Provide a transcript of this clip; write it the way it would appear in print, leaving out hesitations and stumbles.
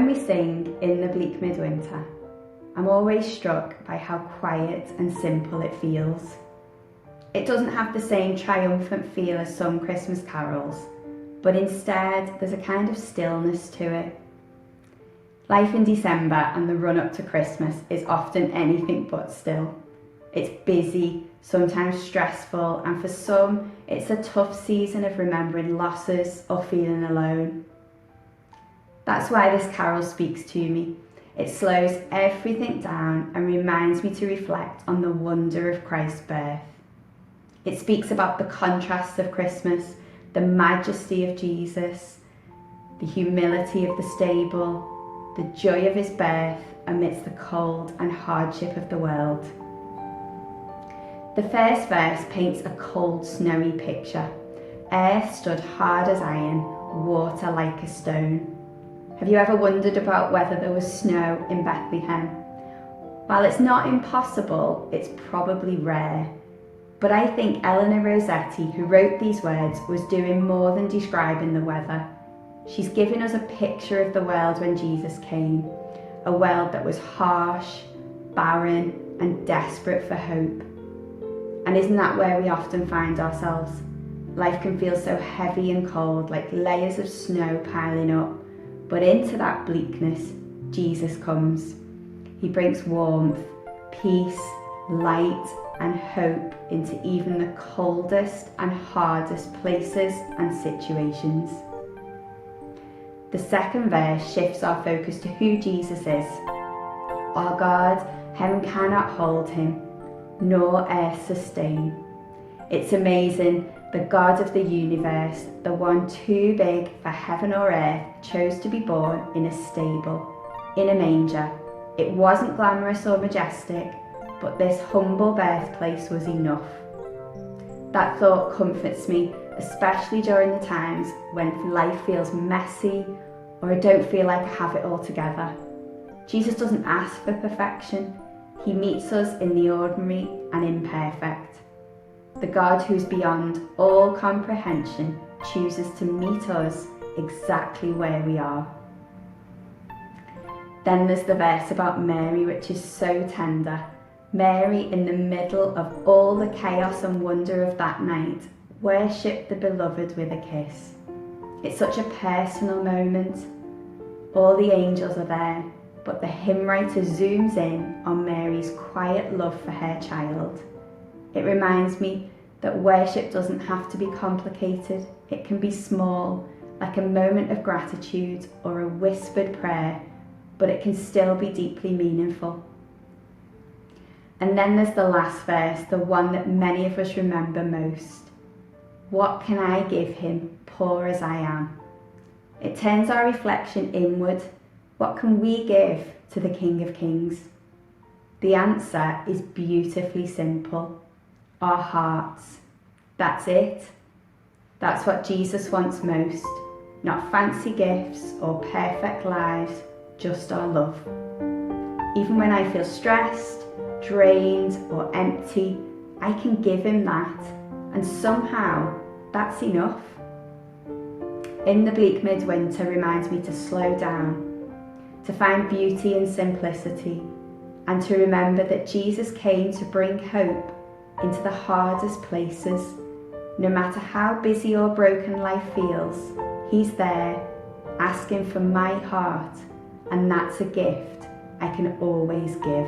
we sing In the Bleak Midwinter, I'm always struck by how quiet and simple it feels. It doesn't have the same triumphant feel as some Christmas carols, but instead there's a kind of stillness to it. Life in December and the run-up to Christmas is often anything but still. It's busy, sometimes stressful, and for some it's a tough season of remembering losses or feeling alone. That's why this carol speaks to me. It slows everything down and reminds me to reflect on the wonder of Christ's birth. It speaks about the contrasts of Christmas, the majesty of Jesus, the humility of the stable, the joy of his birth amidst the cold and hardship of the world. The first verse paints a cold, snowy picture. Earth stood hard as iron, water like a stone. Have you ever wondered about whether there was snow in Bethlehem? While it's not impossible, it's probably rare. But I think Eleanor Rossetti, who wrote these words, was doing more than describing the weather. She's giving us a picture of the world when Jesus came, a world that was harsh, barren, and desperate for hope. And isn't that where we often find ourselves? Life can feel so heavy and cold, like layers of snow piling up. But into that bleakness, Jesus comes. He brings warmth, peace, light, and hope into even the coldest and hardest places and situations. The second verse shifts our focus to who Jesus is. Our God, heaven cannot hold him, nor earth sustain. It's amazing, the God of the universe, the one too big for heaven or earth, chose to be born in a stable, in a manger. It wasn't glamorous or majestic, but this humble birthplace was enough. That thought comforts me, especially during the times when life feels messy or I don't feel like I have it all together. Jesus doesn't ask for perfection. He meets us in the ordinary and imperfect. The God who's beyond all comprehension chooses to meet us exactly where we are. Then there's the verse about Mary, which is so tender. Mary, in the middle of all the chaos and wonder of that night, worshipped the beloved with a kiss. It's such a personal moment. All the angels are there, but the hymn writer zooms in on Mary's quiet love for her child. It reminds me that worship doesn't have to be complicated. It can be small, like a moment of gratitude or a whispered prayer, but it can still be deeply meaningful. And then there's the last verse, the one that many of us remember most. What can I give him, poor as I am? It turns our reflection inward. What can we give to the King of Kings? The answer is beautifully simple. Our hearts. That's it. That's what Jesus wants most. Not fancy gifts or perfect lives, just our love. Even when I feel stressed, drained, or empty, I can give him that, and somehow that's enough. In the Bleak Midwinter reminds me to slow down, to find beauty in simplicity, and to remember that Jesus came to bring hope into the hardest places. No matter how busy or broken life feels, he's there, asking for my heart, and that's a gift I can always give.